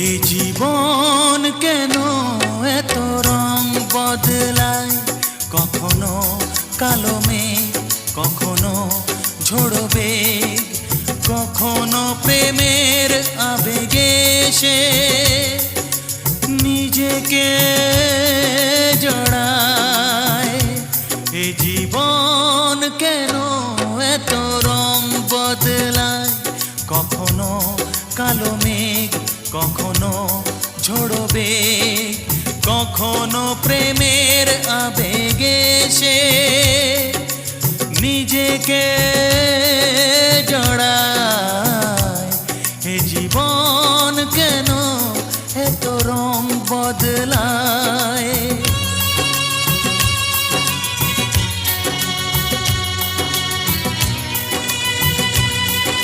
এই জীবন কেন এত রং বদলায়, কখনো কালো মেঘ, কখনো ঝোড়ো বেগ, কখনো প্রেমের আবেগে সে নিজেকে জড়ায়। এই জীবন কেন এত রং বদলায়, কখনো কালো মেঘ, কখনো ঝোড়ো বেগ, কখনো প্রেমের আবেগে সে নিজেকে জড়ায়।